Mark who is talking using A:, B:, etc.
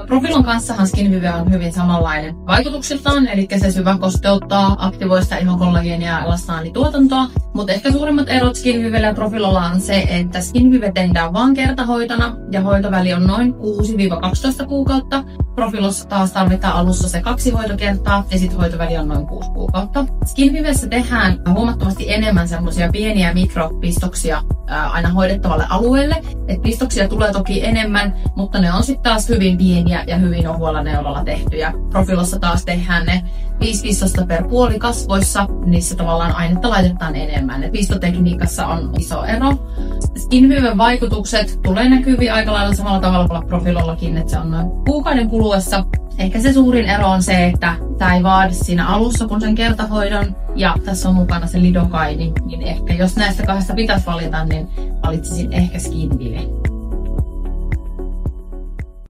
A: Profilon kanssahan SkinVive on hyvin samanlainen vaikutuksiltaan, eli se syvä kosteuttaa, aktivoi sitä ihokollageenia ja elastaaanituotantoa. Mutta ehkä suurimmat erot SkinVivellä ja Profilolla on se, että SkinVive tehdään vain kertahoitona ja hoitoväli on noin 6-12 kuukautta. Profilossa taas tarvitaan alussa se 2 hoitokertaa ja sitten hoitoväli on noin 6 kuukautta. SkinVivessä tehdään huomattavasti enemmän semmoisia pieniä mikropistoksia aina hoidettavalle alueelle. Et pistoksia tulee toki enemmän, mutta ne on sitten taas hyvin pieniä ja hyvin ohuella neulalla tehtyjä. Profilossa taas tehdään ne 5 pistosta per puoli kasvoissa, niissä tavallaan ainetta laitetaan enemmän. Et pistotekniikassa on iso ero. SkinViven vaikutukset tulee näkyviin aika lailla samalla tavalla kuin Profilollakin, että se on noin kuukauden kuluessa. Ehkä se suurin ero on se, että tämä ei vaadi siinä alussa kun sen kertahoidon ja tässä on mukana se lidokaini, niin ehkä jos näistä kahdesta pitäisi valita, niin valitsisin ehkä SkinVive.